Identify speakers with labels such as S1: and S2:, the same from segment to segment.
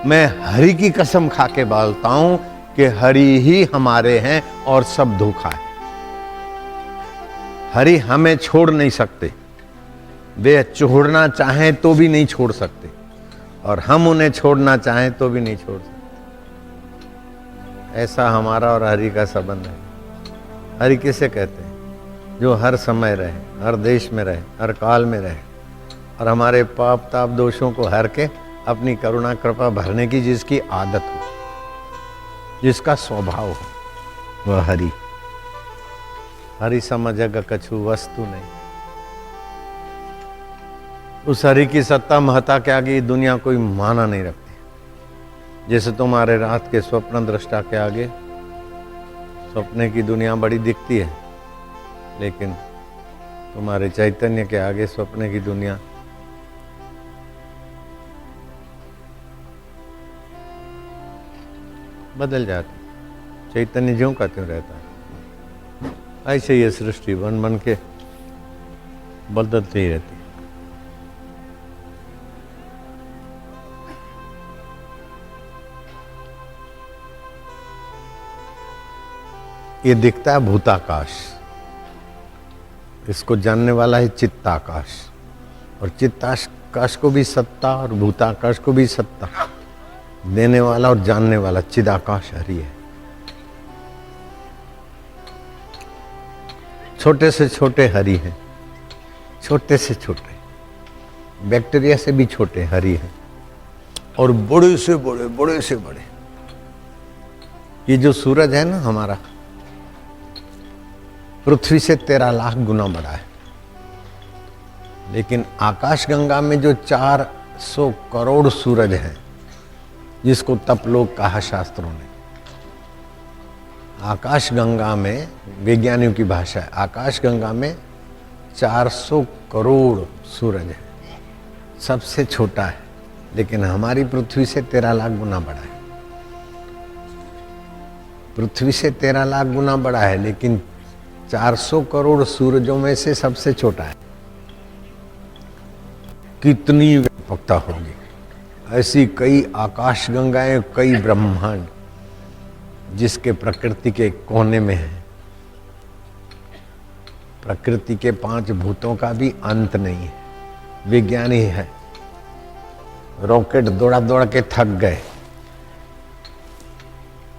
S1: मैं हरि की कसम खा के बोलता हूं कि हरि ही हमारे हैं और सब धोखा है। हरि हमें छोड़ नहीं सकते, वे छोड़ना चाहें तो भी नहीं छोड़ सकते, और हम उन्हें छोड़ना चाहें तो भी नहीं छोड़ सकते। ऐसा हमारा और हरि का संबंध है। हरि किसे कहते हैं? जो हर समय रहे, हर देश में रहे, हर काल में रहे, और हमारे पाप ताप दोषों को हर के अपनी करुणा कृपा भरने की जिसकी आदत हो, जिसका स्वभाव हो, वह हरि। हरि सम जग कछु वस्तु नहीं। उस हरि की सत्ता महत्ता के आगे दुनिया कोई माना नहीं रखती। जैसे तुम्हारे रात के स्वप्न दृष्टा के आगे सपने की दुनिया बड़ी दिखती है, लेकिन तुम्हारे चैतन्य के आगे सपने की दुनिया बदल जाती। चैतन्य ज्यों का त्यों रहता है। ऐसे ये सृष्टि बन बन के बदलती ही रहती है। ये दिखता है भूताकाश, इसको जानने वाला है चित्ताकाश, और चित्ताकाश को भी सत्ता और भूताकाश को भी सत्ता देने वाला और जानने वाला चिदाकाश हरि है। छोटे से छोटे हरि हैं, छोटे से छोटे, बैक्टीरिया से भी छोटे हरि हैं, और बड़े से बड़े, बड़े से बड़े। ये जो सूरज है ना हमारा, पृथ्वी से 13 लाख गुना बड़ा है, लेकिन आकाश गंगा में जो 400 करोड़ सूरज हैं, जिसको तपलोक कहा शास्त्रों ने, आकाश गंगा में, विज्ञानियों की भाषा है, आकाश गंगा में 400 करोड़ सूरज है, सबसे छोटा है, लेकिन हमारी पृथ्वी से 13 लाख गुना बड़ा है। पृथ्वी से 13 लाख गुना बड़ा है, लेकिन 400 करोड़ सूरजों में से सबसे छोटा है। कितनी व्यापकता होगी। ऐसी कई आकाश गंगाएं, कई ब्रह्मांड जिसके प्रकृति के कोने में है। प्रकृति के 5 भूतों का भी अंत नहीं है। विज्ञानी है, रॉकेट दौड़ा दौड़ के थक गए,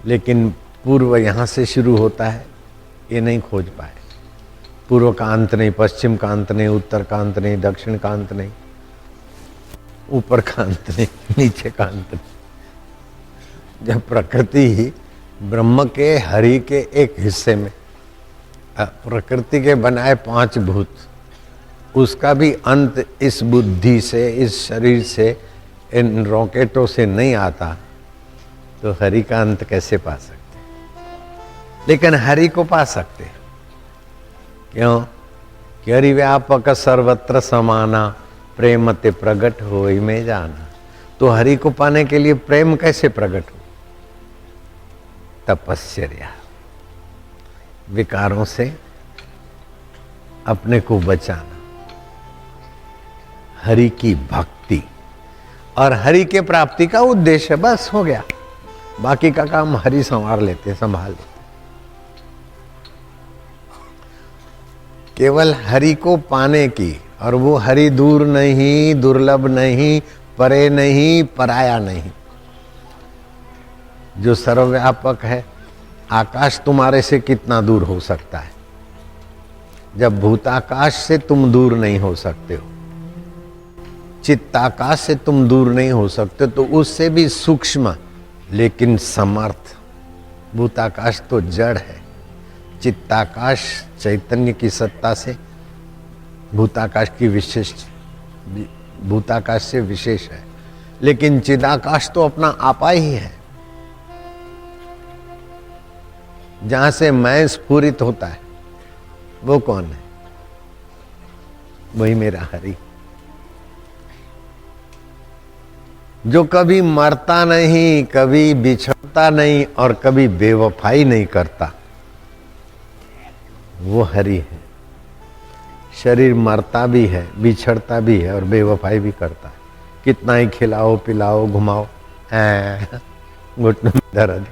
S1: लेकिन पूर्व यहां से शुरू होता है, ये नहीं खोज पाए। पूर्व का अंत नहीं, पश्चिम का अंत नहीं, उत्तर का अंत नहीं, दक्षिण का अंत नहीं, ऊपर का अंत नहीं, नीचे का अंत नहीं। जब प्रकृति ही ब्रह्म के, हरि के एक हिस्से में, प्रकृति के बनाए 5 भूत, उसका भी अंत इस बुद्धि से, इस शरीर से, इन रॉकेटों से नहीं आता, तो हरि का अंत कैसे पा सकते? लेकिन हरि को पा सकते। क्यों? कि हरि व्यापक सर्वत्र समाना, प्रेम ते प्रगट होई में जाना। तो हरि को पाने के लिए प्रेम कैसे प्रकट हो? तपस्या, विकारों से अपने को बचाना, हरि की भक्ति, और हरि के प्राप्ति का उद्देश्य, बस हो गया। बाकी का काम हरि संभाल लेते, संभाल लेते। केवल हरि को पाने की, और वो हरि दूर नहीं, दुर्लभ नहीं, परे नहीं, पराया नहीं, जो सर्वव्यापक है। आकाश तुम्हारे से कितना दूर हो सकता है, जब भूताकाश से तुम दूर नहीं हो सकते हो, चित्ताकाश से तुम दूर नहीं हो सकते, तो उससे भी सूक्ष्म लेकिन समर्थ। भूताकाश तो जड़ है, चित्ताकाश चैतन्य की सत्ता से भूताकाश की विशिष्ट, भूताकाश से विशेष है, लेकिन चिदाकाश तो अपना आपा ही है। जहां से मैं स्फुरित होता है, वो कौन है? वही मेरा हरि, जो कभी मरता नहीं, कभी बिछड़ता नहीं, और कभी बेवफाई नहीं करता, वो हरि है। शरीर मरता भी है, बिछड़ता भी है, और बेवफाई भी करता है। कितना ही खिलाओ, पिलाओ, घुमाओ, घुटनों में दर्द,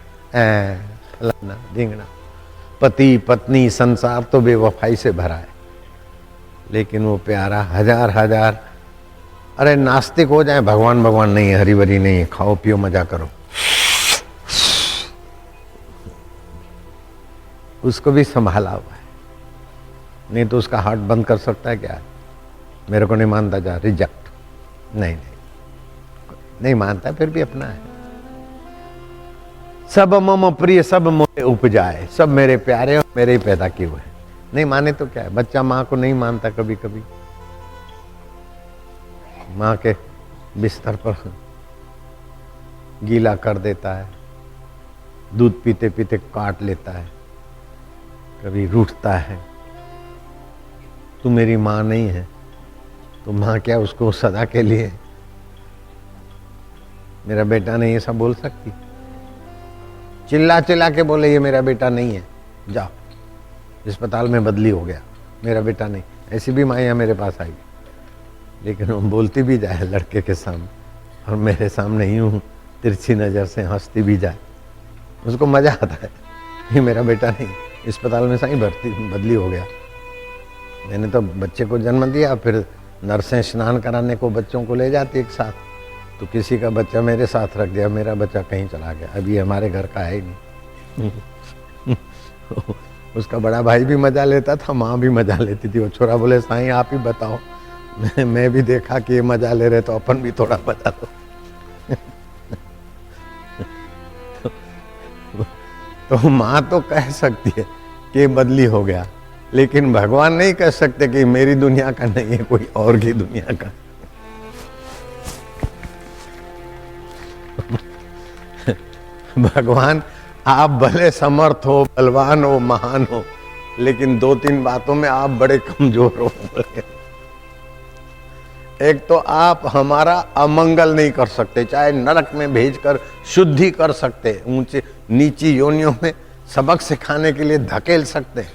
S1: फलाना ढींगना। पति पत्नी संसार तो बेवफाई से भरा है, लेकिन वो प्यारा हजार हजार, अरे नास्तिक हो जाए, भगवान भगवान नहीं है, हरी भरी नहीं है, खाओ पियो मजा करो, उसको भी संभाला हुआ है। नहीं तो उसका हार्ट बंद कर सकता है क्या? मेरे को नहीं मानता, जा रिजेक्ट। नहीं नहीं नहीं मानता, फिर भी अपना है। सब मम प्रिय सब मोरे उपजाए, सब मेरे प्यारे और मेरे ही पैदा किए हुए। नहीं माने तो क्या है, बच्चा माँ को नहीं मानता, कभी कभी माँ के बिस्तर पर गीला कर देता है, दूध पीते पीते काट लेता है, कभी रूठता है। तू मेरी माँ नहीं है, तो माँ क्या उसको सदा के लिए? मेरा बेटा नहीं, ऐसा बोल सकती? चिल्ला चिल्ला के बोले ये मेरा बेटा नहीं है, जाओ अस्पताल में बदली हो गया, मेरा बेटा नहीं। ऐसी भी माइयाँ मेरे पास आई, लेकिन वो बोलती भी जाए लड़के के सामने और मेरे सामने यूं तिरछी नज़र से हंसती भी जाए, उसको मजा आता है। ये मेरा बेटा नहीं, अस्पताल में सही भर्ती बदली हो गया। मैंने तो बच्चे को जन्म दिया, फिर नर्सें स्नान कराने को बच्चों को ले जाती एक साथ, तो किसी का बच्चा मेरे साथ रख दिया, मेरा बच्चा कहीं चला गया, अभी हमारे घर का है ही नहीं। उसका बड़ा भाई भी मजा लेता था, माँ भी मजा लेती थी। वो छोरा बोले साईं आप ही बताओ, मैं भी देखा कि ये मजा ले रहे, तो अपन भी थोड़ा मजा लो। तो माँ तो कह सकती है कि बदली हो गया, लेकिन भगवान नहीं कह सकते कि मेरी दुनिया का नहीं है, कोई और की दुनिया का। भगवान आप भले समर्थ हो, बलवान हो, महान हो, लेकिन दो तीन बातों में आप बड़े कमजोर हो। एक तो आप हमारा अमंगल नहीं कर सकते, चाहे नरक में भेजकर शुद्धि कर सकते, ऊंचे नीची योनियों में सबक सिखाने के लिए धकेल सकते,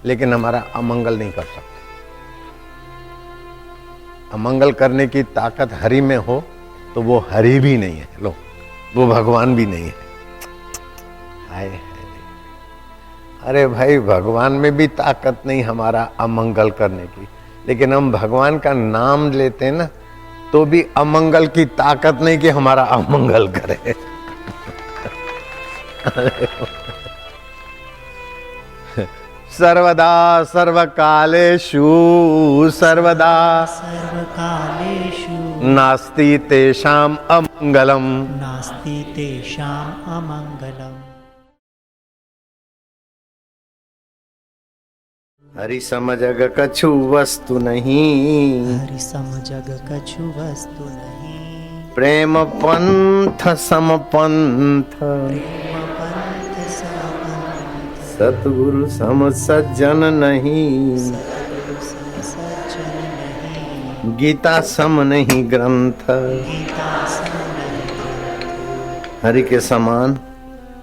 S1: लेकिन हमारा अमंगल नहीं कर सकते। अमंगल करने की ताकत हरि में हो तो वो हरि भी नहीं है, लो वो भगवान भी नहीं है। हाय अरे भाई, भगवान में भी ताकत नहीं हमारा अमंगल करने की, लेकिन हम भगवान का नाम लेते हैं ना, तो भी अमंगल की ताकत नहीं कि हमारा अमंगल करे। सर्वदा सर्वकालेषु सर्वदा
S2: सर्वकालेषु
S1: नास्ति तेषाम् अमंगलम,
S2: नास्ति तेषाम् अमंगलम्।
S1: हरि सम जग कछु वस्तु नहीं,
S2: हरि सम जग कछु वस्तु नहीं,
S1: प्रेम पंथ सम पंथ,
S2: प्रेम पंथ सम पंथ,
S1: सतगुरु सम सज्जन नहीं,
S2: सतगुरु सम सज्जन नहीं,
S1: गीता सम नहीं ग्रंथ।
S2: गीता सम नहीं।
S1: हरि के समान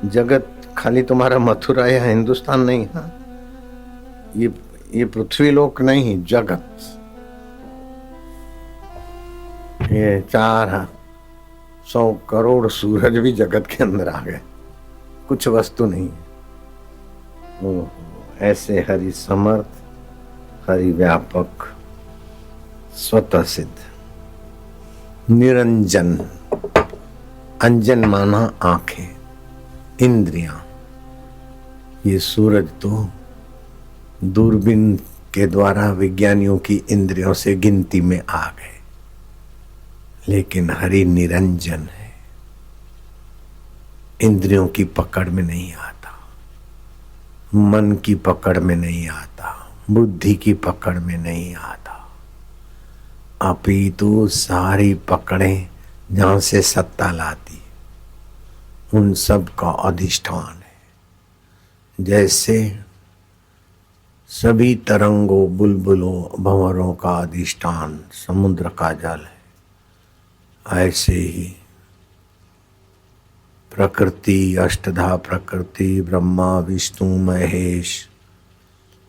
S1: जगत खाली तुम्हारा मथुरा या हिंदुस्तान नहीं, हाँ ये पृथ्वी लोक नहीं, जगत, ये 400 करोड़ सूरज भी जगत के अंदर आ गए, कुछ वस्तु नहीं है। ऐसे हरि समर्थ, हरि व्यापक, स्वतः सिद्ध, निरंजन, अंजन माना आंखें, इंद्रियां, ये सूरज तो दूरबीन के द्वारा विज्ञानियों की इंद्रियों से गिनती में आ गए, लेकिन हरि निरंजन है, इंद्रियों की पकड़ में नहीं आता, मन की पकड़ में नहीं आता, बुद्धि की पकड़ में नहीं आता, अपितु सारी पकड़ें जहां से सत्ता लाती उन सब का अधिष्ठान है। जैसे सभी तरंगों, बुलबुलों, भंवरों का अधिष्ठान समुद्र का जल है, ऐसे ही प्रकृति, अष्टधा प्रकृति, ब्रह्मा विष्णु महेश,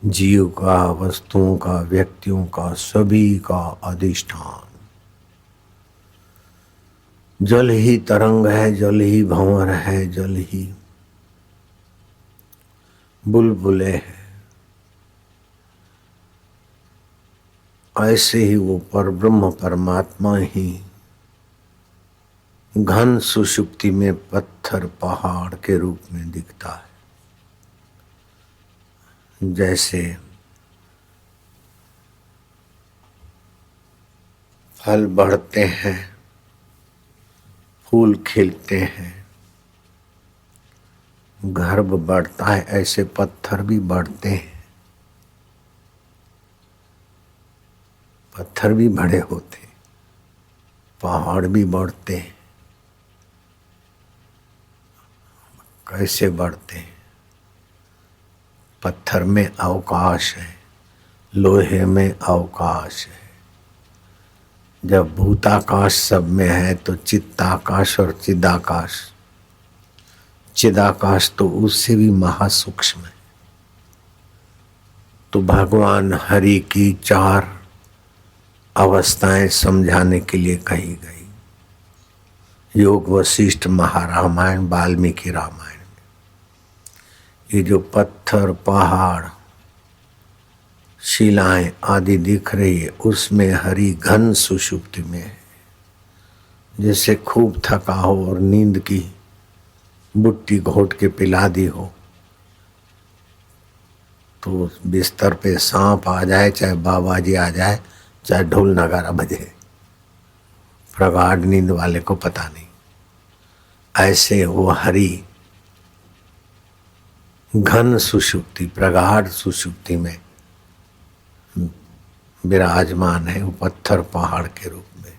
S1: जीव का, वस्तुओं का, व्यक्तियों का, सभी का अधिष्ठान। जल ही तरंग है, जल ही भंवर है, जल ही बुलबुले है। ऐसे ही वो परब्रह्म परमात्मा ही घन सुषुप्ति में पत्थर पहाड़ के रूप में दिखता है। जैसे फल बढ़ते हैं, फूल खिलते हैं, गर्भ बढ़ता है, ऐसे पत्थर भी बढ़ते हैं। पत्थर भी बड़े होते, पहाड़ भी बढ़ते हैं। कैसे बढ़ते हैं? पत्थर में अवकाश है, लोहे में अवकाश है। जब भूताकाश सब में है तो चित्ताकाश और चिदाकाश, चिदाकाश तो उससे भी महासूक्ष्म है। तो भगवान हरि की 4 अवस्थाएं समझाने के लिए कही गई। योग वशिष्ठ महारामायण, वाल्मीकि रामायण में ये जो पत्थर, पहाड़, शिलाएं आदि दिख रही है, उसमें हरि घन सुषुप्ति में है। जैसे खूब थका हो और नींद की बुट्टी घोट के पिला दी हो, तो बिस्तर पे सांप आ जाए, चाहे बाबा जी आ जाए, चाहे ढोल नगारा बजे, प्रगाढ़ नींद वाले को पता नहीं। ऐसे वो हरि घन सुषुप्ति, प्रगाढ़ सुषुप्ति में विराजमान है। वो पत्थर पहाड़ के रूप में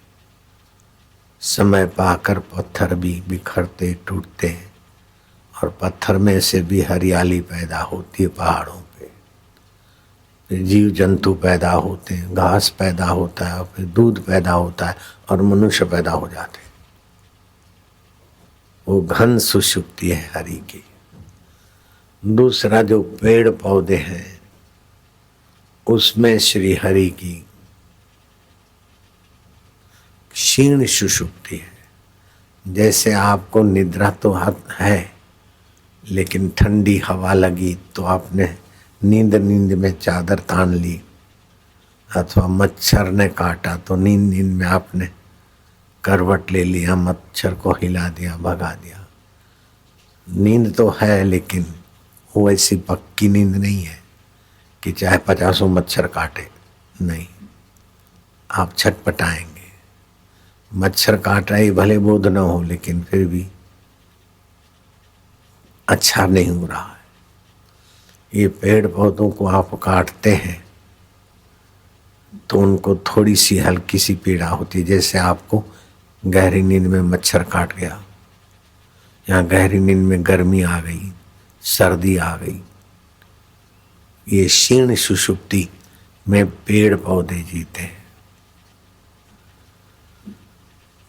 S1: समय पाकर पत्थर भी बिखरते टूटते हैं, और पत्थर में से भी हरियाली पैदा होती है। पहाड़ों पे फिर जीव जंतु पैदा होते हैं, घास पैदा होता है, फिर दूध पैदा होता है, और मनुष्य पैदा हो जाते हैं। वो घन सुषुप्ति है हरि की। दूसरा जो पेड़ पौधे हैं, उसमें श्री हरि की क्षीण सुषुप्ति है। जैसे आपको निद्रा तो है, लेकिन ठंडी हवा लगी तो आपने नींद में चादर तान ली, अथवा मच्छर ने काटा तो नींद में आपने करवट ले लिया, मच्छर को हिला दिया, भगा दिया। नींद तो है, लेकिन वो ऐसी पक्की नींद नहीं है कि चाहे 50 मच्छर काटे, नहीं, आप छटपटाएंगे। मच्छर काट रही भले बोध न हो, लेकिन फिर भी अच्छा नहीं हो रहा है। ये पेड़ पौधों को आप काटते हैं तो उनको थोड़ी सी हल्की सी पीड़ा होती है। जैसे आपको गहरी नींद में मच्छर काट गया, या गहरी नींद में गर्मी आ गई, सर्दी आ गई। ये क्षीण सुषुप्ति में पेड़ पौधे जीते हैं।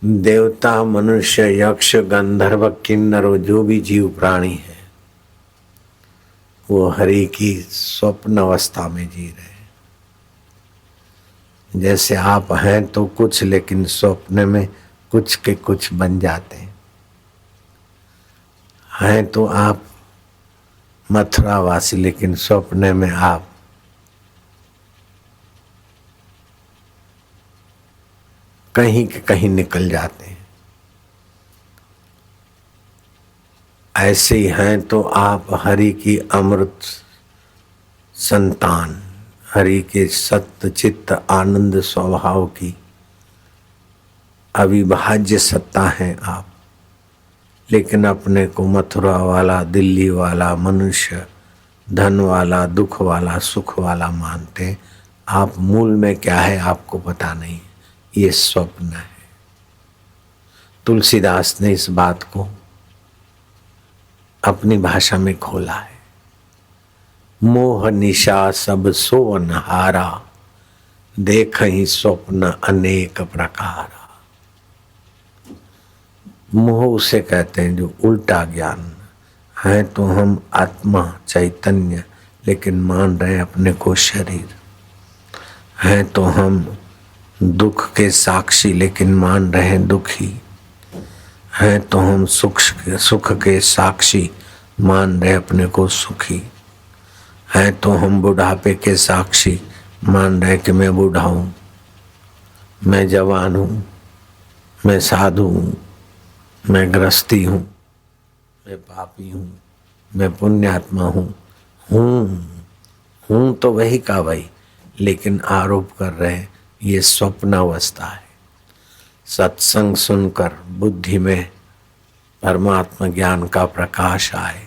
S1: देवता, मनुष्य, यक्ष, गंधर्व, किन्नर, जो भी जीव प्राणी है, वो हरि की स्वप्न अवस्था में जी रहे हैं। जैसे आप हैं तो कुछ, लेकिन स्वप्न में कुछ के कुछ बन जाते हैं तो आप मथुरावासी, लेकिन स्वप्न में आप कहीं के कहीं निकल जाते हैं। ऐसे ही हैं तो आप हरि की अमृत संतान, हरि के सत्य चित्त आनंद स्वभाव की अविभाज्य सत्ता हैं आप। लेकिन अपने को मथुरा वाला, दिल्ली वाला, मनुष्य, धन वाला, दुख वाला, सुख वाला मानते। आप मूल में क्या है आपको पता नहीं, ये स्वप्न है। तुलसीदास ने इस बात को अपनी भाषा में खोला है। मोह निशा सब सोवन हारा, देख ही स्वप्न अनेक प्रकार। मोह उसे कहते हैं जो उल्टा ज्ञान है। तो हम आत्मा चैतन्य, लेकिन मान रहे हैं अपने को शरीर। हैं तो हम दुख के साक्षी, लेकिन मान रहे हैं दुखी। है तो हम सुख के साक्षी मान रहे अपने को सुखी, है तो हम बुढ़ापे के साक्षी मान रहे कि मैं बूढ़ा हूँ, मैं जवान हूँ, मैं साधु हूँ, मैं गृहस्थी हूँ, मैं पापी हूँ, मैं पुण्यात्मा हूँ। हूँ तो वही का वही, लेकिन आरोप कर रहे हैं ये स्वप्न अवस्था है। सत्संग सुनकर बुद्धि में परमात्मा ज्ञान का प्रकाश आए,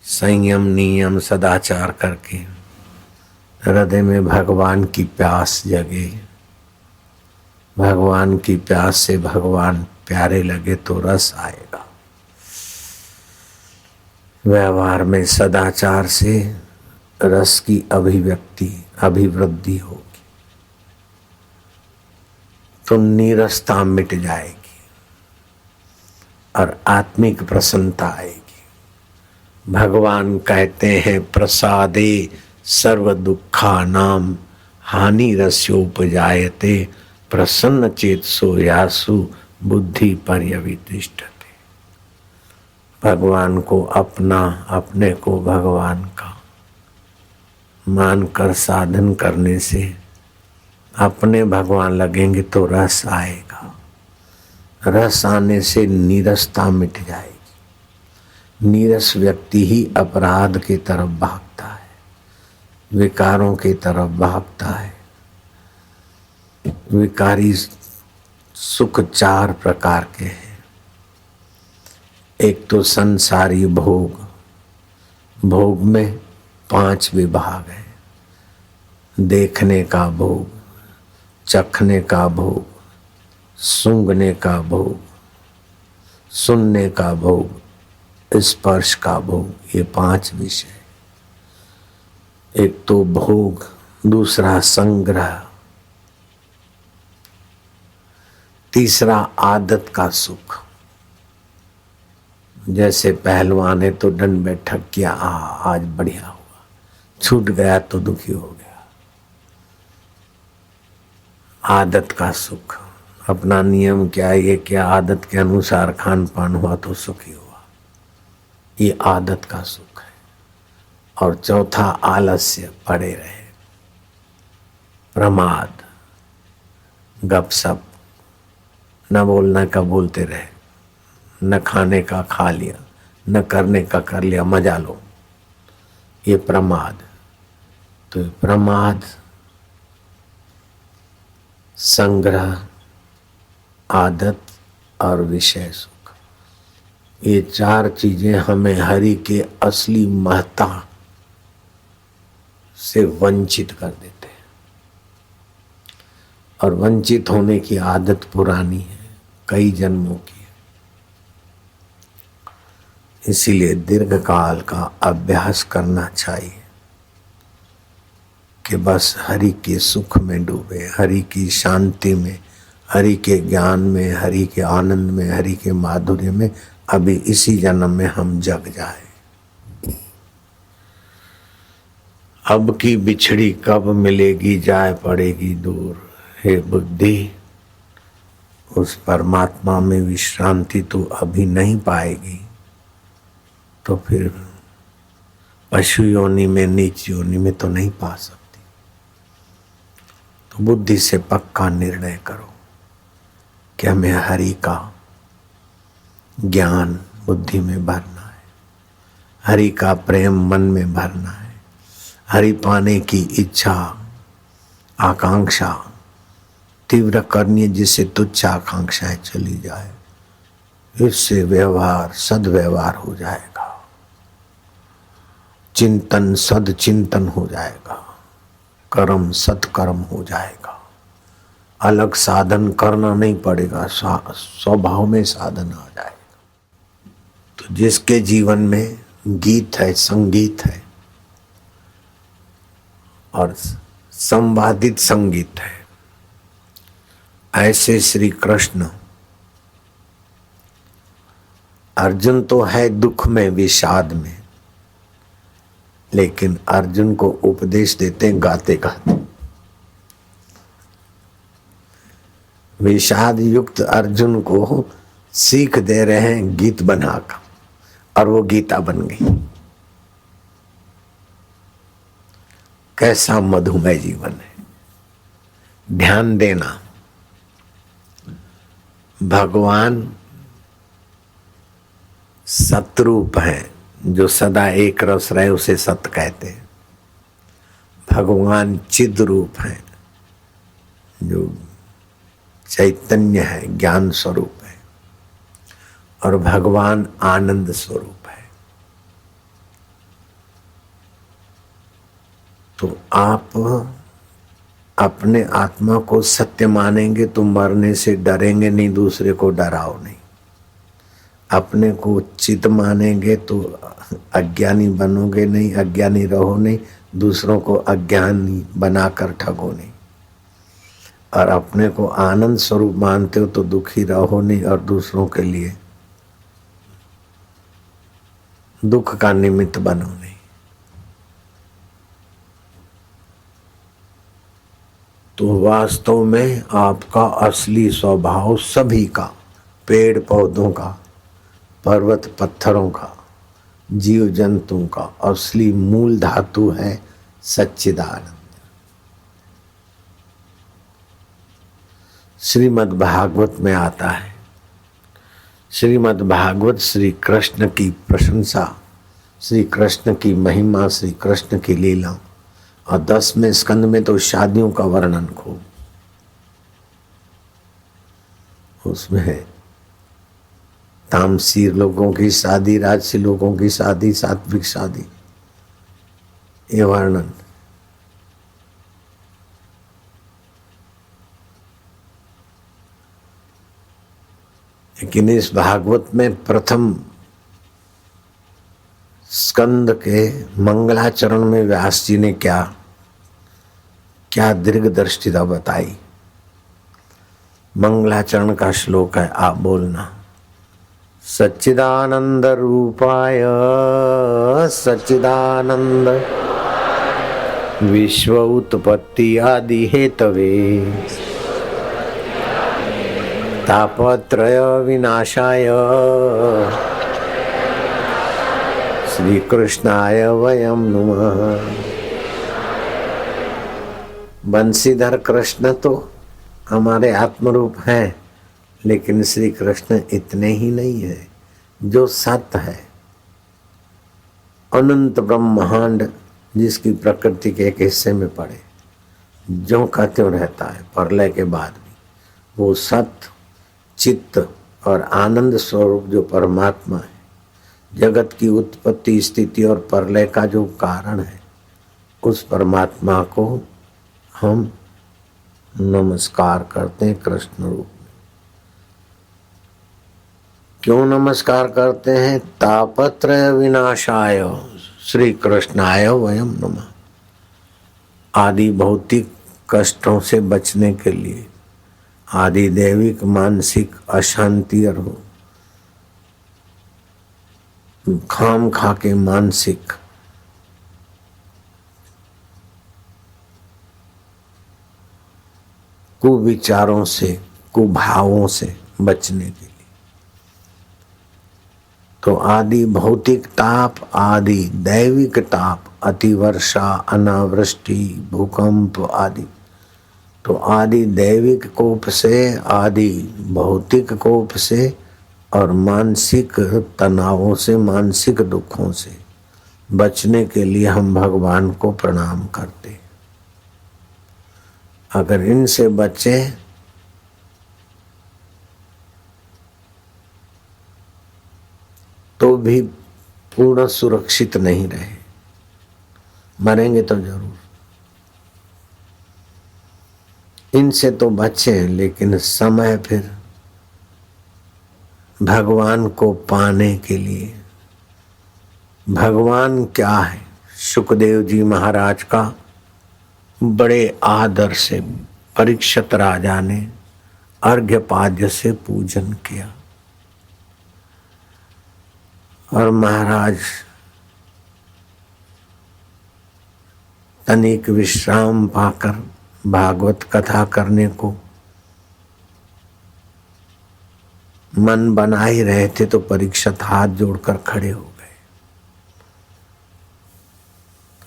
S1: संयम नियम सदाचार करके हृदय में भगवान की प्यास जगे, भगवान की प्यास से भगवान प्यारे लगे तो रस आएगा। व्यवहार में सदाचार से रस की अभिवृद्धि होगी तो नीरसता मिट जाएगी और आत्मिक प्रसन्नता आएगी। भगवान कहते हैं प्रसादे सर्व दुखानाम हानि रस्योपजायते प्रसन्न चेतसो यासु बुद्धि पर्यवितिष्ठते। भगवान को अपना, अपने को भगवान का मानकर साधन करने से अपने भगवान लगेंगे तो रस आएगा। रस आने से नीरसता मिट जाएगी। नीरस व्यक्ति ही अपराध की तरफ भागता है, विकारों की तरफ भागता है। विकारी सुख 4 प्रकार के हैं। एक तो संसारी भोग, भोग में 5 विभाग है। देखने का भोग, चखने का भोग, सूंघने का भोग, सुनने का भोग, स्पर्श का भोग, ये 5 विषय। एक तो भोग, दूसरा संग्रह, तीसरा आदत का सुख। जैसे पहलवान है तो दंड बैठक किया, आज बढ़िया हुआ, छूट गया तो दुखी हो गया। आदत का सुख, अपना नियम क्या, ये क्या आदत के अनुसार खान पान हुआ तो सुखी हुआ, ये आदत का सुख है। और चौथा आलस्य, पड़े रहे, प्रमाद, गपसप, न बोलना का बोलते रहे, न खाने का खा लिया, न करने का कर लिया, मजा लो, ये प्रमाद। तो प्रमाद, संग्रह, आदत और विषय सुख, ये 4 चीजें हमें हरि के असली महत्ता से वंचित कर देते हैं। और वंचित होने की आदत पुरानी है, कई जन्मों की है। इसीलिए दीर्घ काल का अभ्यास करना चाहिए कि बस हरि के सुख में डूबे, हरि की शांति में, हरि के ज्ञान में, हरि के आनंद में, हरि के माधुर्य में अभी इसी जन्म में हम जग जाए। अब की बिछड़ी कब मिलेगी, जाए पड़ेगी दूर। हे बुद्धि, उस परमात्मा में विश्रांति तू अभी नहीं पाएगी तो फिर पशु योनि में, नीच योनि में तो नहीं पा सकती। तो बुद्धि से पक्का निर्णय करो कि हमें हरि का ज्ञान बुद्धि में भरना है, हरि का प्रेम मन में भरना है, हरि पाने की इच्छा, आकांक्षा तीव्र करनी है, जिससे तुच्छ आकांक्षाएं चली जाए। इससे व्यवहार सद्व्यवहार हो जाएगा, चिंतन सदचिंतन हो जाएगा, कर्म सत्कर्म हो जाएगा। अलग साधन करना नहीं पड़ेगा, स्वभाव में साधन आ जाएगा। तो जिसके जीवन में गीत है, संगीत है और संवादित संगीत है, ऐसे श्री कृष्ण, अर्जुन तो है दुख में, विषाद में, लेकिन अर्जुन को उपदेश देते हैं गाते गाते। विषाद युक्त अर्जुन को सीख दे रहे हैं गीत बनाकर और वो गीता बन गई। कैसा मधुमय जीवन है। ध्यान देना, भगवान सतरूप है, जो सदा एक रस रहे उसे सत कहते हैं। भगवान चिद रूप है, जो चैतन्य है, ज्ञान स्वरूप है, और भगवान आनंद स्वरूप है। तो आप अपने आत्मा को सत्य मानेंगे तो मरने से डरेंगे नहीं, दूसरे को डराओ नहीं। अपने को चित मानेंगे तो अज्ञानी बनोगे नहीं, अज्ञानी रहो नहीं, दूसरों को अज्ञानी बनाकर ठगो नहीं। और अपने को आनंद स्वरूप मानते हो तो दुखी रहो नहीं और दूसरों के लिए दुख का निमित्त बनो नहीं। तो वास्तव में आपका असली स्वभाव सभी का, पेड़ पौधों का, पर्वत पत्थरों का, जीव जंतुओं का असली मूल धातु है सच्चिदानंद। श्रीमद् भागवत में आता है, श्रीमद् भागवत श्री कृष्ण की प्रशंसा, श्री कृष्ण की महिमा, श्री कृष्ण की लीला, और 10वें स्कंद में तो शादियों का वर्णन खूब। उसमें है तामसी लोगों की शादी, राजसी लोगों की शादी, सात्विक शादी, ये वर्णन। लेकिन इस भागवत में प्रथम स्कंद के मंगलाचरण में व्यास जी ने क्या क्या दीर्घ दृष्टिता बताई। मंगलाचरण का श्लोक है, आप बोलना। सच्चिदानंद रूपाय सच्चिदानंद विश्व उत्पत्ति आदि हेतवे तापत्रय विनाशाय श्री कृष्णाय वयम नमः। बंसीधर कृष्ण तो हमारे आत्मरूप हैं, लेकिन श्री कृष्ण इतने ही नहीं है, जो सत है, अनंत ब्रह्मांड जिसकी प्रकृति के एक हिस्से में पड़े, जो का त्यों रहता है प्रलय के बाद भी, वो सत चित्त और आनंद स्वरूप जो परमात्मा है, जगत की उत्पत्ति स्थिति और प्रलय का जो कारण है, उस परमात्मा को हम नमस्कार करते हैं कृष्ण रूप में। क्यों नमस्कार करते हैं? तापत्रय विनाशाय श्री कृष्णाय वयम नमः। आदि भौतिक कष्टों से बचने के लिए, आदि दैविक मानसिक अशांति और खाम खा के मानसिक कुविचारों से, कुभावों से बचने के लिए। तो आदि भौतिक ताप, आदि दैविक ताप, अतिवर्षा, अनावृष्टि, भूकंप आदि, तो आदि दैविक कोप से, आदि भौतिक कोप से और मानसिक तनावों से, मानसिक दुखों से बचने के लिए हम भगवान को प्रणाम करते। अगर इनसे बचे तो भी पूर्ण सुरक्षित नहीं रहे, मरेंगे तो जरूर। इनसे तो बचे, लेकिन समय फिर भगवान को पाने के लिए। भगवान क्या है? सुखदेव जी महाराज का बड़े आदर से परीक्षित राजा ने अर्घ्यपाद्य से पूजन किया, और महाराज तनिक विश्राम पाकर भागवत कथा करने को मन बना ही रहे थे तो परीक्षित हाथ जोड़कर खड़े हो गए।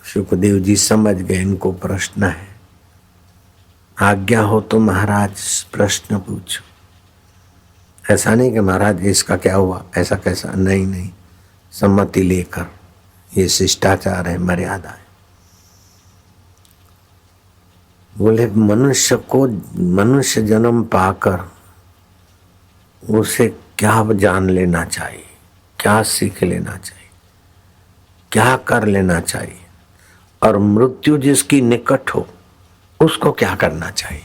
S1: सुखदेव जी समझ गए इनको प्रश्न है, आज्ञा हो तो महाराज प्रश्न पूछो। ऐसा नहीं कि महाराज इसका क्या हुआ, ऐसा कैसा, नहीं नहीं, सम्मति लेकर, ये शिष्टाचार है, मर्यादा है। बोले मनुष्य को मनुष्य जन्म पाकर उसे क्या जान लेना चाहिए, क्या सीख लेना चाहिए, क्या कर लेना चाहिए, और मृत्यु जिसकी निकट हो उसको क्या करना चाहिए।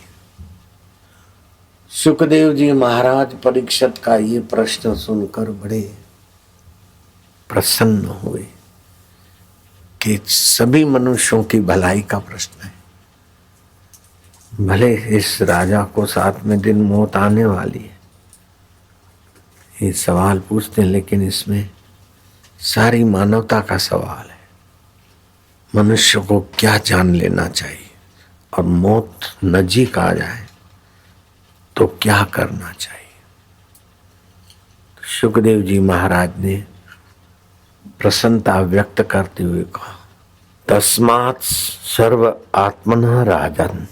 S1: सुखदेव जी महाराज परीक्षित का ये प्रश्न सुनकर बड़े प्रसन्न हुए कि सभी मनुष्यों की भलाई का प्रश्न है। भले इस राजा को 7वें दिन मौत आने वाली है, ये सवाल पूछते हैं, लेकिन इसमें सारी मानवता का सवाल है। मनुष्य को क्या जान लेना चाहिए और मौत नजीक आ जाए तो क्या करना चाहिए। सुखदेव जी महाराज ने प्रसन्नता व्यक्त करते हुए कहा, तस्मात् सर्व आत्मनः राजन्,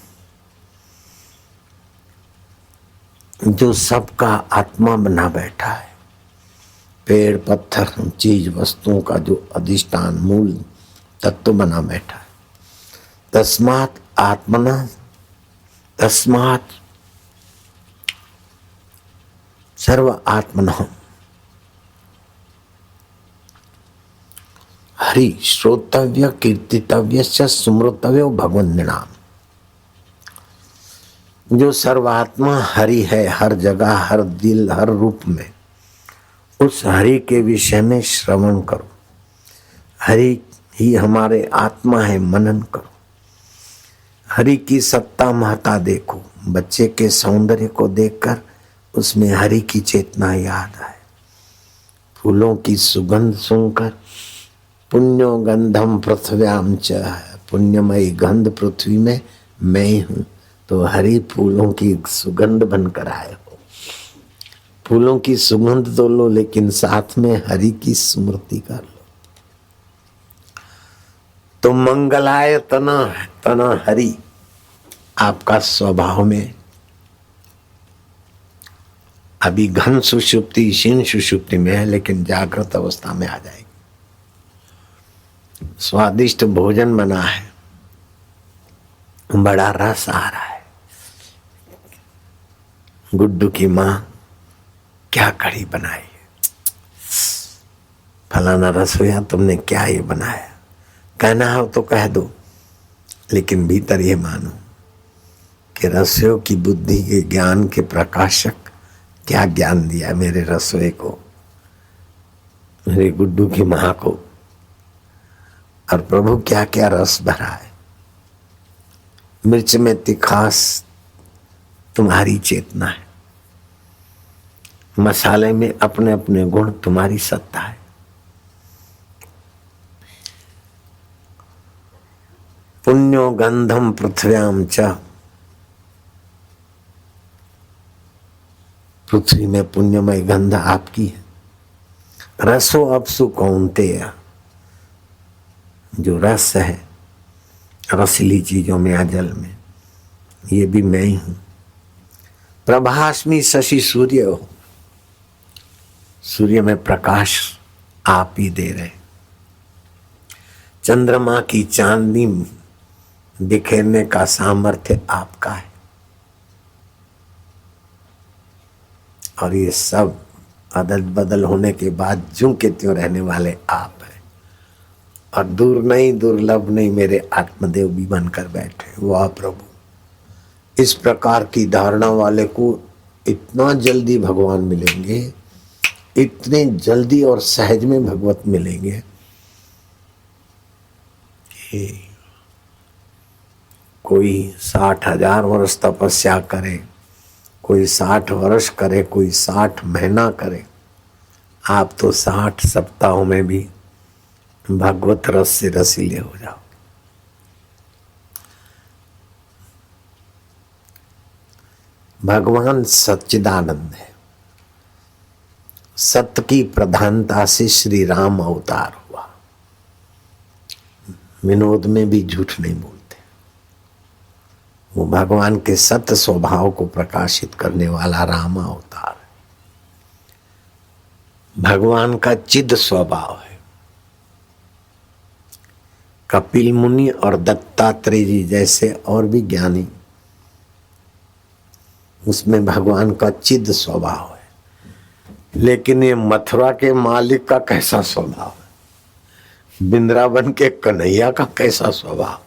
S1: जो सबका आत्मा बना बैठा है, पेड़ पत्थर चीज वस्तुओं का जो अधिष्ठान मूल तत्व बना बैठा है, तस्मात् आत्मना, तस्मात् सर्व आत्मनः हरि श्रोतव्य कीर्तितव्य स्मृतव्य भगवन्नाम। जो सर्वात्मा हरि है, हर जगह, हर दिल, हर रूप में, उस हरि के विषय में श्रवण करो। हरि ही हमारे आत्मा है, मनन करो। हरि की सत्ता महता देखो। बच्चे के सौंदर्य को देखकर उसमें हरि की चेतना याद आए। फूलों की सुगंध सुनकर पुण्यो गंधम पृथ्व्याम च, पुण्यमयी गंध पृथ्वी में मैं ही हूँ, तो हरि फूलों की सुगंध बनकर आए हो। फूलों की सुगंध तो लो, लेकिन साथ में हरि की स्मृति कर लो। तो मंगलाय तना हरि आपका स्वभाव में अभी घन सुषुप्ति क्षीण सुषुप्ति में है, लेकिन जागृत अवस्था में आ जाएगी। स्वादिष्ट भोजन बना है, बड़ा रस आ रहा है। गुड्डू की माँ क्या कढ़ी बनाई है, फलाना रसोईया तुमने क्या ये बनाया। कहना हो तो कह दो, लेकिन भीतर ये मानो कि रसोई की बुद्धि के ज्ञान के प्रकाशक क्या ज्ञान दिया मेरे रसोई को, मेरे गुड्डू की माँ को, और प्रभु क्या क्या रस भरा है। मिर्च में तिखास तुम्हारी चेतना है, मसाले में अपने अपने गुण तुम्हारी सत्ता है। पुण्यो गंधम पृथ्व्याम च, पृथ्वी में पुण्यमय गंध आपकी है। रसो अपसु कौन्तेय, जो रस है रसीली चीजों में या जल में, ये भी मैं ही हूं। प्रभास्मि शशि सूर्य हो, सूर्य में प्रकाश आप ही दे रहे। चंद्रमा की चांदनी बिखेरने का सामर्थ्य आपका है। और ये सब अदल बदल होने के बाद ज्यों के त्यों रहने वाले आप हैं। और दूर नहीं, दुर्लभ नहीं, मेरे आत्मदेव भी बनकर बैठे। वाह प्रभु, इस प्रकार की धारणा वाले को इतना जल्दी भगवान मिलेंगे, इतने जल्दी और सहज में भगवत मिलेंगे कि कोई 60,000 वर्ष तपस्या करे, कोई 60 वर्ष करे, कोई 60 महीना करे। आप तो 60 सप्ताहों में भी भगवत रस से रसीले हो जाओ। भगवान सच्चिदानंद है। सत्य की प्रधानता से श्री राम अवतार हुआ। विनोद में भी झूठ नहीं बोलते। वो भगवान के सत्य स्वभाव को प्रकाशित करने वाला राम अवतार है। भगवान का चिद स्वभाव है। कपिल मुनि और दत्तात्रेय जी जैसे और भी ज्ञानी, उसमें भगवान का चिद स्वभाव है। लेकिन ये मथुरा के मालिक का कैसा स्वभाव है, वृंदावन के कन्हैया का कैसा स्वभाव,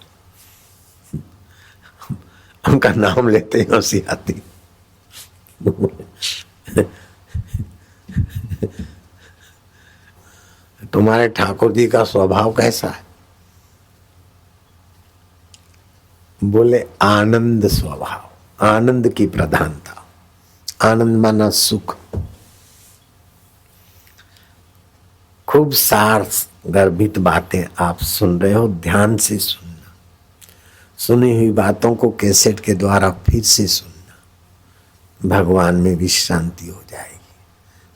S1: उनका नाम लेते ही हंसी आती। तुम्हारे ठाकुर जी का स्वभाव कैसा है? बोले आनंद स्वभाव, आनंद की प्रधानता। आनंद माना सुख। खूब सार गर्भित बातें आप सुन रहे हो, ध्यान से सुनना। सुनी हुई बातों को कैसेट के द्वारा फिर से सुनना। भगवान में विश्रांति हो जाएगी।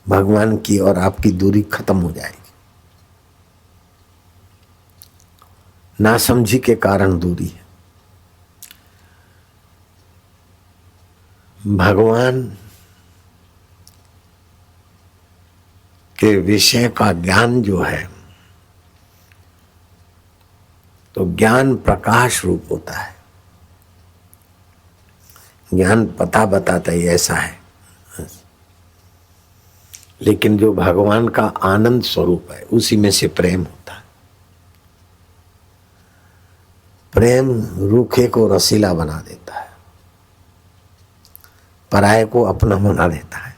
S1: भगवान की और आपकी दूरी खत्म हो जाएगी। नासमझी के कारण दूरी है। भगवान के विषय का ज्ञान जो है, तो ज्ञान प्रकाश रूप होता है। ज्ञान पता बताता ही ऐसा है, लेकिन जो भगवान का आनंद स्वरूप है उसी में से प्रेम होता है। प्रेम रूखे को रसीला बना देता है, पराये को अपना बना देता है।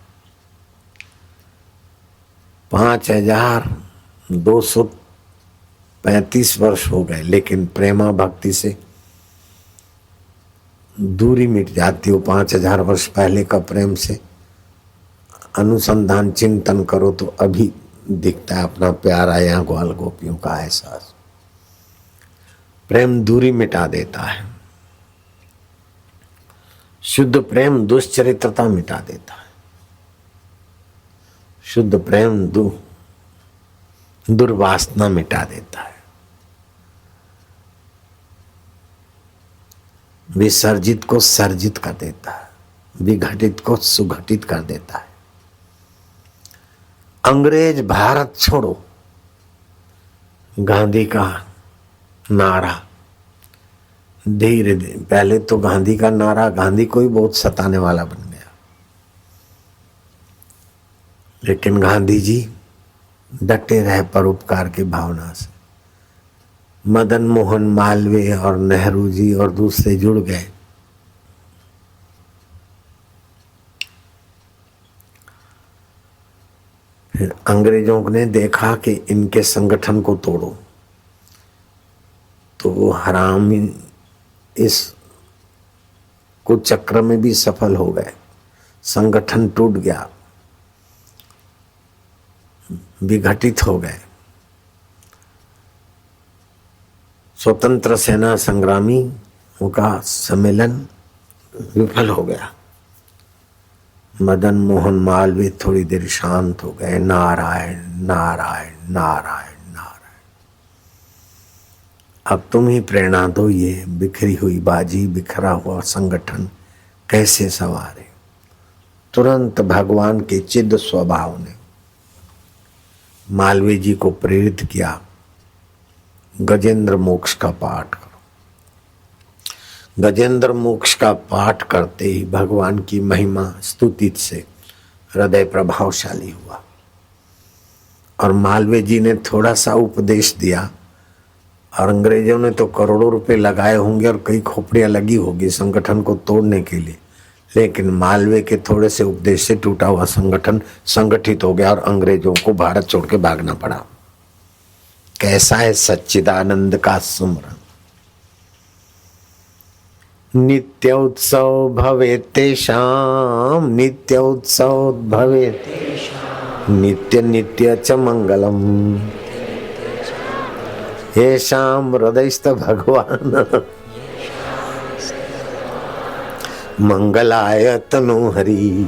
S1: 5235 वर्ष हो गए, लेकिन प्रेमा भक्ति से दूरी मिट जाती हो। 5000 वर्ष पहले का प्रेम से अनुसंधान चिंतन करो तो अभी दिखता है अपना प्यारा यहाँ ग्वाल गोपियों का एहसास। प्रेम दूरी मिटा देता है। शुद्ध प्रेम दुश्चरित्रता मिटा देता है। शुद्ध प्रेम दुर्वासना मिटा देता है। विसर्जित को सर्जित कर देता है। विघटित को सुघटित कर देता है। अंग्रेज भारत छोड़ो गांधी का नारा, धीरे धीरे, पहले तो गांधी का नारा गांधी को ही बहुत सताने वाला बन गया, लेकिन गांधी जी डटे रहे परोपकार की भावना से। मदन मोहन मालवीय और नेहरू जी और दूसरे जुड़ गए। फिर अंग्रेजों ने देखा कि इनके संगठन को तोड़ो, तो वो हरामी इस कुचक्र में भी सफल हो गए। संगठन टूट गया, विघटित हो गए। स्वतंत्र सेना संग्रामी का सम्मेलन विफल हो गया। मदन मोहन मालवीय थोड़ी देर शांत हो गए। नारायण नारायण नारायण नारायण। अब तुम ही प्रेरणा दो, ये बिखरी हुई बाजी, बिखरा हुआ संगठन कैसे संवारे। तुरंत भगवान के चिद स्वभाव ने मालवीय जी को प्रेरित किया, गजेंद्र मोक्ष का पाठ करो। गजेंद्र मोक्ष का पाठ करते ही भगवान की महिमा स्तुति से हृदय प्रभावशाली हुआ। और मालवीय जी ने थोड़ा सा उपदेश दिया, और अंग्रेजों ने तो करोड़ों रुपए लगाए होंगे और कई खोपड़ियां लगी होगी संगठन को तोड़ने के लिए, लेकिन मालवीय के थोड़े से उपदेश से टूटा हुआ संगठन संगठित हो गया और अंग्रेजों को भारत छोड़ के भागना पड़ा। कैसा है सच्चिदानंद का सुमरन। नित्य उत्सव भवे तेषाम, नित्य उत्सव भवे नित्य नित्य च मंगलम, येषाम हृदयस्थ भगवान मंगलाय तनु हरि।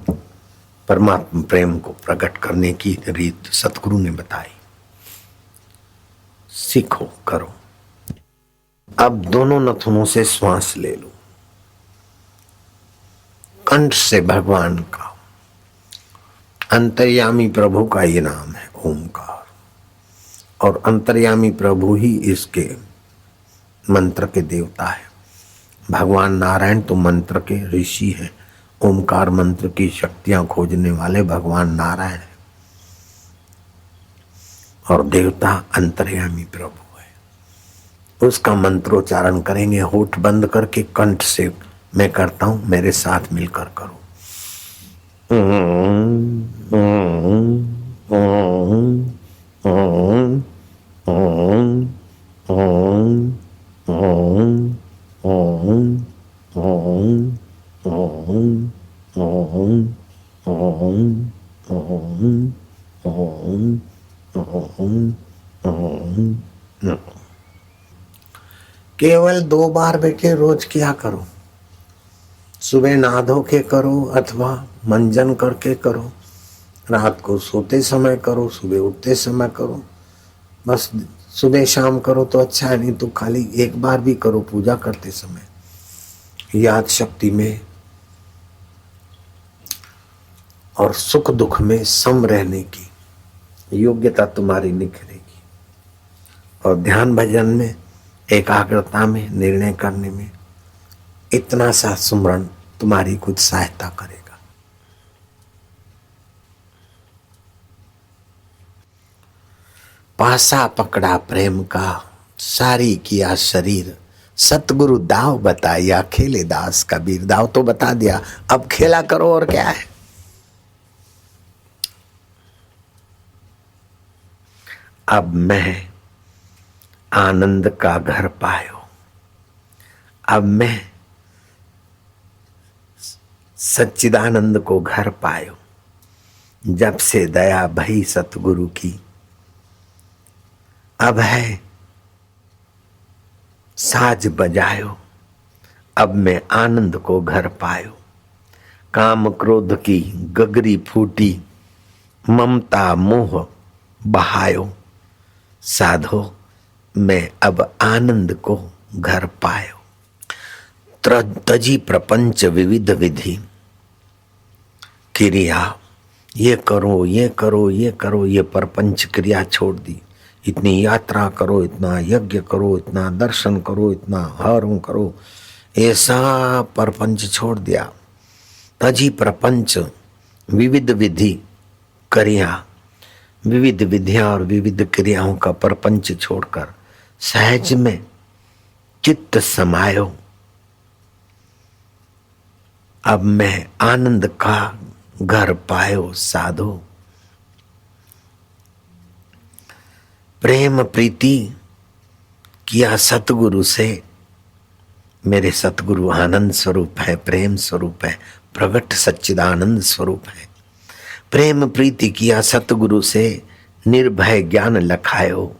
S1: परमात्मा प्रेम को प्रकट करने की रीत सतगुरु ने बताई। सीखो, करो। अब दोनों नथुनों से श्वास ले लो। कंठ से भगवान का, अंतर्यामी प्रभु का ये नाम है ओमकार, और अंतर्यामी प्रभु ही इसके मंत्र के देवता है। भगवान नारायण तो मंत्र के ऋषि हैं, ओमकार मंत्र की शक्तियां खोजने वाले भगवान नारायण है, और देवता अंतर्यामी प्रभु है। उसका मंत्रोच्चारण करेंगे होठ बंद करके, कंठ से मैं करता हूं, मेरे साथ मिलकर करो। केवल 2 बार बेटे रोज किया करो। सुबह नहा धो के करो अथवा मंजन करके करो, रात को सोते समय करो, सुबह उठते समय करो। बस सुबह शाम करो तो अच्छा है, नहीं तो खाली 1 बार भी करो पूजा करते समय। याद शक्ति में और सुख दुख में सम रहने की योग्यता तुम्हारी निखरेगी, और ध्यान भजन में, एकाग्रता में, निर्णय करने में इतना सा सुमरण तुम्हारी कुछ सहायता करेगा। पासा पकड़ा प्रेम का, सारी किया शरीर, सतगुरु दाव बताया, खेले दास कबीर। दाव तो बता दिया, अब खेला करो, और क्या है। अब मैं आनंद का घर पायो, अब मैं सच्चिदानंद को घर पायो। जब से दया भई सतगुरु की, अब है साज बजायो, अब मैं आनंद को घर पायो। काम क्रोध की गगरी फूटी, ममता मोह बहायो, साधो मैं अब आनंद को घर पायो। तजी प्रपंच विविध विधि, क्रिया ये करो ये करो ये करो, ये प्रपंच क्रिया छोड़ दी। इतनी यात्रा करो, इतना यज्ञ करो, इतना दर्शन करो, इतना हरण करो, ऐसा प्रपंच छोड़ दिया। तजी प्रपंच विविध विधि क्रिया, विविध विधियां और विविध क्रियाओं का प्रपंच छोड़कर सहज में चित्त समायो। अब मैं आनंद का घर पायो, साधो। प्रेम प्रीति किया सतगुरु से। मेरे सतगुरु आनंद स्वरूप है, प्रेम स्वरूप है, प्रगट सच्चिदानंद स्वरूप है। प्रेम प्रीति किया सतगुरु से, निर्भय ज्ञान लखायो।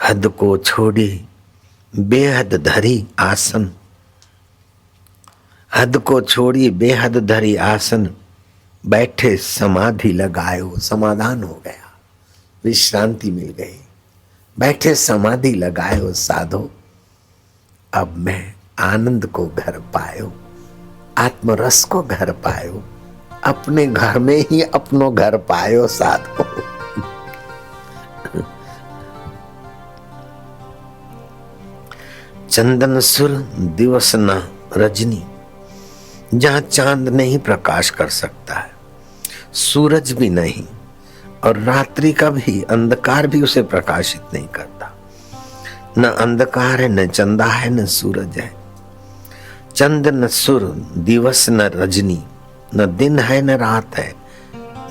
S1: हद को छोड़ी बेहद धरी आसन, हद को छोड़ी बेहद धरी आसन, बैठे समाधि लगायो। समाधान हो गया, विश्रांति मिल गई, बैठे समाधि लगायो, साधो। अब मैं आनंद को घर पायो, आत्मरस को घर पायो, अपने घर में ही अपनो घर पायो, साधो। चंदन सुर दिवस न रजनी, जहां चांद नहीं प्रकाश कर सकता है, सूरज भी नहीं, और रात्रि का भी अंधकार भी उसे प्रकाशित नहीं करता। न अंधकार है, न चंदा है, न सूरज है। चंद न सुर दिवस न रजनी, न दिन है न रात है,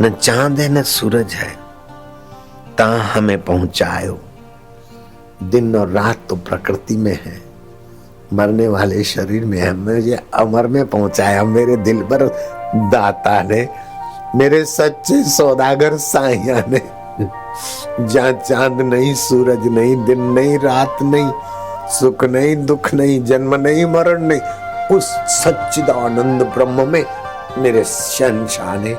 S1: न चांद है न सूरज है। ता हमें पहुंचायो। दिन और रात तो प्रकृति में है, मरने वाले शरीर में है। मुझे अमर में पहुंचाया मेरे दिल पर दाता ने, मेरे सच्चे सौदागर साइया ने। जहाँ चांद नहीं, सूरज नहीं, दिन नहीं, रात नहीं, सुख नहीं, दुख नहीं, जन्म नहीं, मरण नहीं, उस सच्चिदानंद ब्रह्म में मेरे शहंशाह ने,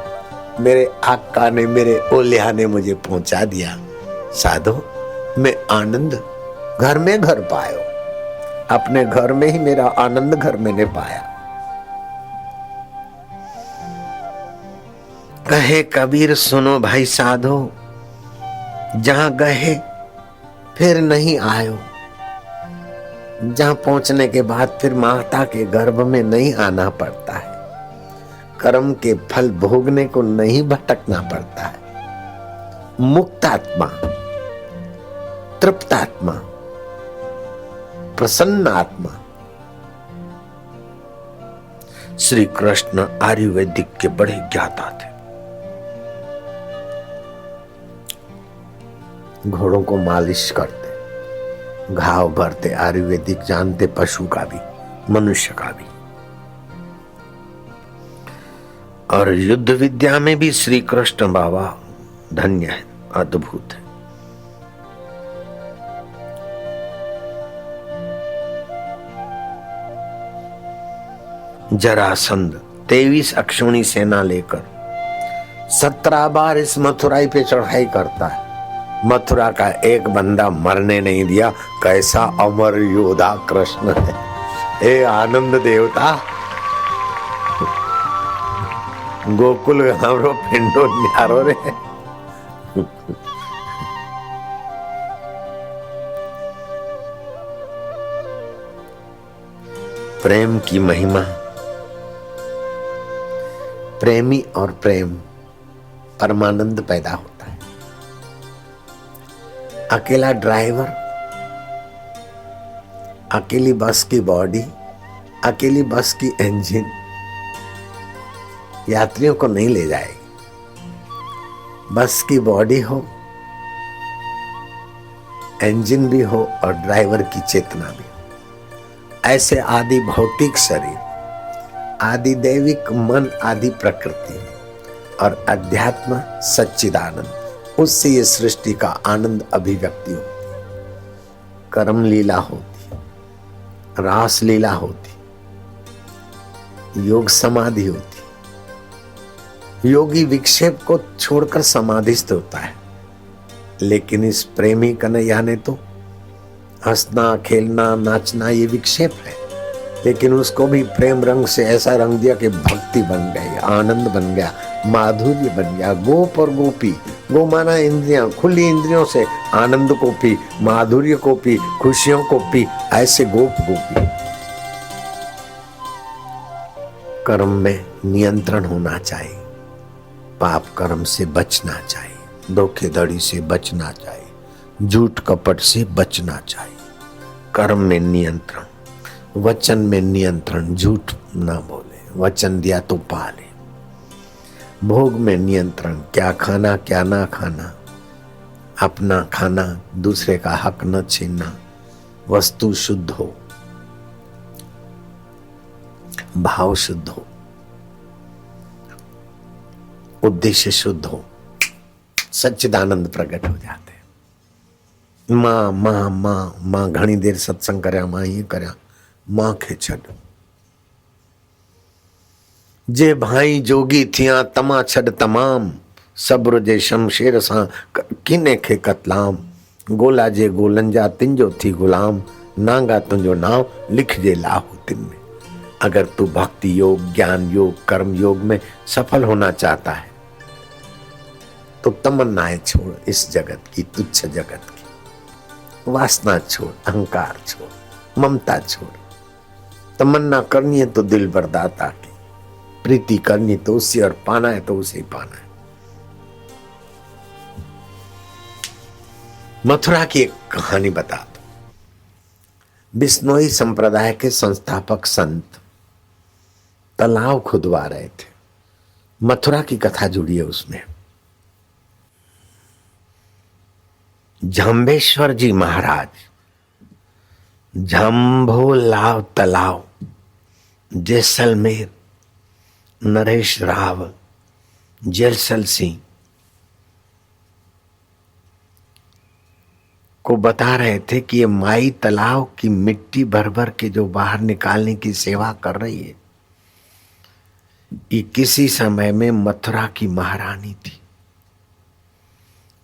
S1: मेरे आका ने, मेरे ओलिया ने मुझे पहुंचा दिया। साधो मैं आनंद घर में घर पायो, अपने घर में ही मेरा आनंद घर मैंने पाया। कहे कबीर सुनो भाई साधो, जहां गए फिर नहीं आयो, जहां पहुंचने के बाद फिर माता के गर्भ में नहीं आना पड़ता है, कर्म के फल भोगने को नहीं भटकना पड़ता है। मुक्तात्मा, तृप्तात्मा, प्रसन्न आत्मा श्री कृष्ण आयुर्वेदिक के बड़े ज्ञाता थे। घोड़ों को मालिश करते, घाव भरते, आयुर्वेदिक जानते, पशु का भी मनुष्य का भी। और युद्ध विद्या में भी श्री कृष्ण बाबा धन्य है, अद्भुत है। जरासंध 23 अक्षौणी सेना लेकर 17 बार इस मथुराई पे चढ़ाई करता है। मथुरा का एक बंदा मरने नहीं दिया। कैसा अमर योद्धा कृष्ण है। हे आनंद देवता, गोकुल हमरो पिंडो न्यारो रे। प्रेम की महिमा, प्रेमी और प्रेम परमानंद पैदा होता है। अकेला ड्राइवर, अकेली बस की बॉडी, अकेली बस की इंजन यात्रियों को नहीं ले जाएगी। बस की बॉडी हो, इंजन भी हो और ड्राइवर की चेतना भी हो। ऐसे आदि भौतिक शरीर, आदि दैविक मन, आदि प्रकृति और अध्यात्म सच्चिदानंद, उससे ये सृष्टि का आनंद अभिव्यक्ति होती। कर्म लीला होती, रास लीला होती, योग समाधि होती। योगी विक्षेप को छोड़कर समाधिस्थ होता है। लेकिन इस प्रेमी कन्हैया ने तो हंसना, खेलना, नाचना ये विक्षेप है, लेकिन उसको भी प्रेम रंग से ऐसा रंग दिया कि भक्ति बन गई, आनंद बन गया, माधुर्य बन गया। गोप और गोपी, गो माना इंद्रियां, खुली इंद्रियों से आनंद को पी, माधुर्य को पी, खुशियों को पी। ऐसे गोप गोपी। कर्म में नियंत्रण होना चाहिए, पाप कर्म से बचना चाहिए, धोखेधड़ी से बचना चाहिए, झूठ कपट से बचना चाहिए। कर्म में नियंत्रण, वचन में नियंत्रण, झूठ ना बोले, वचन दिया तो पाले। भोग में नियंत्रण, क्या खाना क्या ना खाना, अपना खाना, दूसरे का हक न छीनना, वस्तु शुद्ध हो, भाव शुद्ध हो, उद्देश्य शुद्ध हो, सच्चिदानंद प्रकट हो जाते। मां मां मां मां घणी देर सत्संग कर्या, मां ये कर्या, मां खे छॾ। जे भाई जोगी थिया तमा छॾ तमाम, सब्र जे शमशेर सां किने खे कतलाम। गोला जे गोलन जा तिंजो थी गुलाम, नांगा तुंहिंजो नाम लिखजे लाहू तिन में। अगर तू भक्ति योग, ज्ञान योग, कर्म योग में सफल होना चाहता है तो तमन्नाएं छोड़, इस जगत की, तुच्छ जगत की वासना छोड़, अहंकार छोड़, ममता छोड़। तमन्ना करनी है तो दिल भर दाता की, प्रीति करनी तो उससे, और पाना है तो उसे ही पाना है। मथुरा की एक कहानी बता दो। बिश्नोई संप्रदाय के संस्थापक संत तालाब खुदवा रहे थे। मथुरा की कथा जुड़ी है उसमें। जाम्बेश्वर जी महाराज जाम्भोलाव तालाब, जैसलमेर, नरेश राव, जैसल सिंह को बता रहे थे कि ये माई तालाब की मिट्टी भर भर के जो बाहर निकालने की सेवा कर रही है, ये किसी समय में मथुरा की महारानी थी।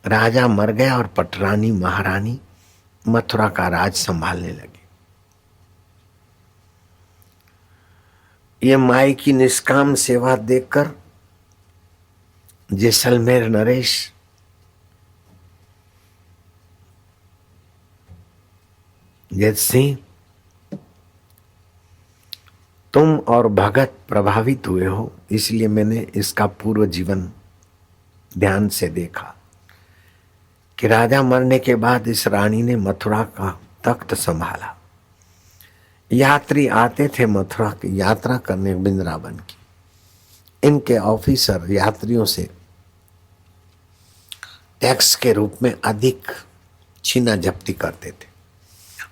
S1: राजा मर गया और पटरानी महारानी मथुरा का राज संभालने लगी। ये माई की निष्काम सेवा देखकर जैसलमेर नरेश जैत सिंह, तुम और भगत प्रभावित हुए हो, इसलिए मैंने इसका पूर्व जीवन ध्यान से देखा कि राजा मरने के बाद इस रानी ने मथुरा का तख्त संभाला। यात्री आते थे मथुरा की यात्रा करने वृंदावन की। इनके ऑफिसर यात्रियों से टैक्स के रूप में अधिक छीना झपटी करते थे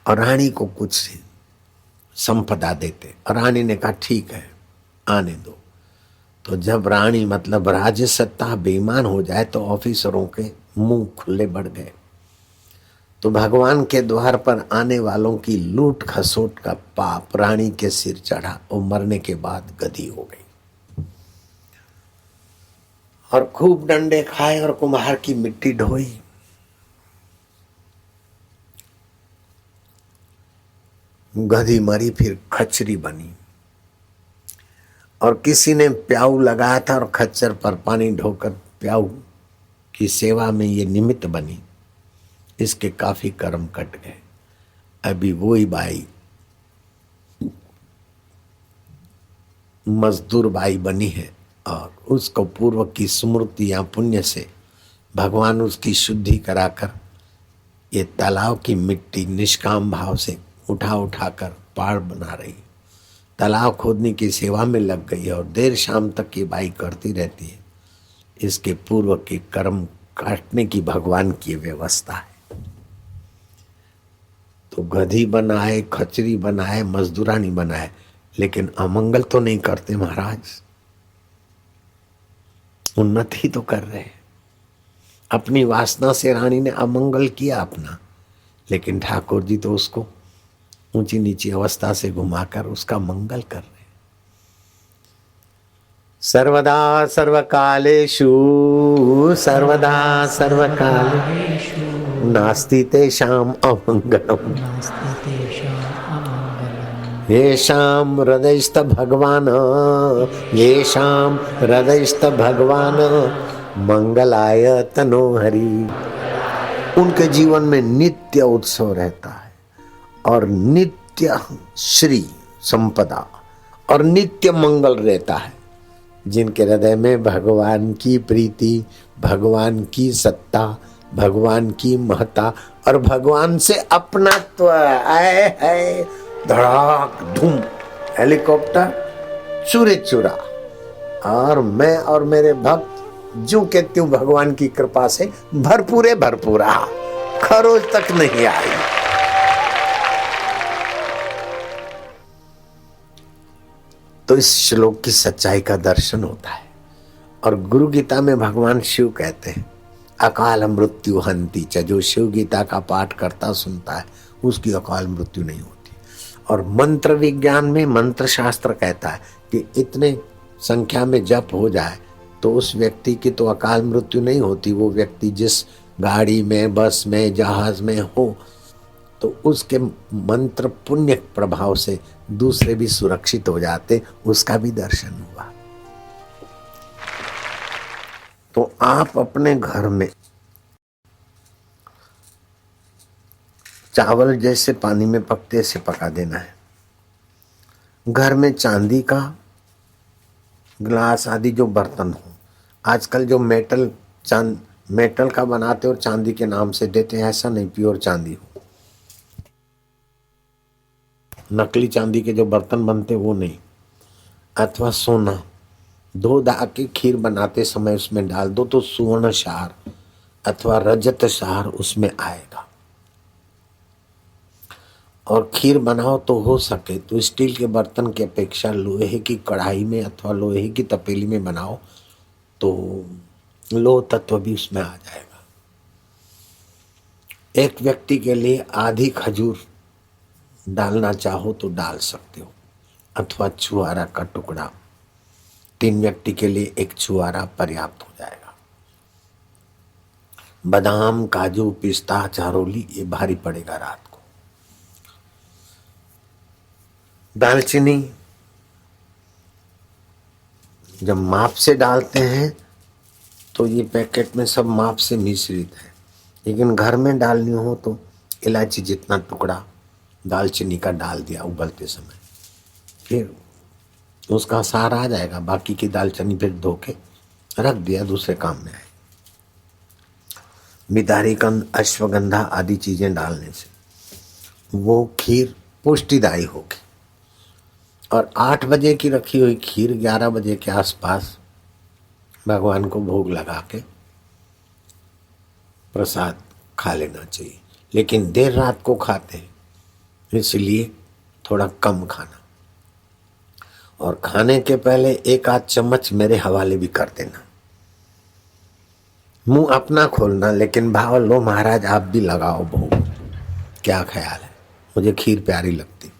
S1: और रानी को कुछ संपदा देते। और रानी ने कहा ठीक है आने दो। तो जब रानी मतलब राज्य सत्ता बेईमान हो जाए तो ऑफिसरों के मुंह खुले बढ़ गए। तो भगवान के द्वार पर आने वालों की लूट खसोट का पाप रानी के सिर चढ़ा। वो मरने के बाद गधी हो गई और खूब डंडे खाए और कुम्हार की मिट्टी ढोई। गधी मरी, फिर खच्चरी बनी और किसी ने प्याऊ लगाया था और खच्चर पर पानी ढोकर प्याऊ की सेवा में ये निमित्त बनी। इसके काफी कर्म कट गए। अभी वही बाई मजदूर बाई बनी है और उसको पूर्व की स्मृति या पुण्य से भगवान उसकी शुद्धि कराकर ये तालाब की मिट्टी निष्काम भाव से उठा उठाकर पहाड़ बना रही। तालाब खोदने की सेवा में लग गई और देर शाम तक ये बाई करती रहती है। इसके पूर्व के कर्म काटने की भगवान की व्यवस्था है। तो गधी बनाए, खचरी बनाए, मजदूरानी बनाए, लेकिन अमंगल तो नहीं करते महाराज। उन्नति तो कर रहे हैं। अपनी वासना से रानी ने अमंगल किया अपना, लेकिन ठाकुर जी तो उसको ऊंची नीची अवस्था से घुमाकर उसका मंगल कर रहे हैं। सर्वदा सर्वकालेषु सर्वदा सर्वकालेषु नास्ति तेषाम् अमंगलम् येषां हृदयस्थ भगवान येषां हृदयस्थ भगवान मंगलाय तनो हरि। उनके जीवन में नित्य उत्सव रहता है और नित्य श्री संपदा और नित्य मंगल रहता है। जिनके हृदय में भगवान की प्रीति, भगवान की सत्ता, भगवान की महत्ता और भगवान से अपनात्व आए है। धड़ाक धूम हेलीकॉप्टर चूरे चूरा और मैं और मेरे भक्त जो के त्यों भगवान की कृपा से भरपूरे भरपूरा, खरोच तक नहीं आई। तो इस श्लोक की सच्चाई का दर्शन होता है। और गुरु गीता में भगवान शिव कहते हैं अकाल मृत्यु हंति च। जो शिव गीता का पाठ करता सुनता है उसकी अकाल मृत्यु नहीं होती। और मंत्र विज्ञान में मंत्र शास्त्र कहता है कि इतने संख्या में जप हो जाए तो उस व्यक्ति की तो अकाल मृत्यु नहीं होती। वो व्यक्ति जिस गाड़ी में, बस में, जहाज में हो तो उसके मंत्र पुण्य प्रभाव से दूसरे भी सुरक्षित हो जाते। उसका भी दर्शन हुआ। तो आप अपने घर में चावल जैसे पानी में पकते से पका देना है। घर में चांदी का ग्लास आदि जो बर्तन हो, आजकल जो मेटल का बनाते और चांदी के नाम से देते हैं, ऐसा नहीं, प्योर चांदी हो। नकली चांदी के जो बर्तन बनते वो नहीं। अथवा सोना, धो धा के खीर बनाते समय उसमें डाल दो तो सुवर्ण सार अथवा रजत सार उसमें आएगा। और खीर बनाओ तो हो सके तो स्टील के बर्तन की अपेक्षा लोहे की कढ़ाई में अथवा लोहे की तपेली में बनाओ तो लोह तत्व भी उसमें आ जाएगा। एक व्यक्ति के लिए आधी खजूर डालना चाहो तो डाल सकते हो, अथवा छुआरा का टुकड़ा, 3 व्यक्ति के लिए एक छुआरा पर्याप्त हो जाएगा। बादाम, काजू, पिस्ता, चारोली ये भारी पड़ेगा रात को। दालचीनी जब माप से डालते हैं तो ये पैकेट में सब माप से मिश्रित है, लेकिन घर में डालनी हो तो इलायची जितना टुकड़ा दालचीनी का डाल दिया उबलते समय, फिर उसका सार आ जाएगा। बाकी की दालचीनी फिर धो के रख दिया, दूसरे काम में आए। बिदारी कंद, अश्वगंधा आदि चीजें डालने से वो खीर पुष्टिदायी होगी। और 8 बजे की रखी हुई खीर 11 बजे के आसपास भगवान को भोग लगा के प्रसाद खा लेना चाहिए, लेकिन देर रात को खाते हैं इसलिए थोड़ा कम खाना। और खाने के पहले 1 आध चम्मच मेरे हवाले भी कर देना। मुंह अपना खोलना, लेकिन भाव लो महाराज आप भी लगाओ भोग। क्या ख्याल है? मुझे खीर प्यारी लगती।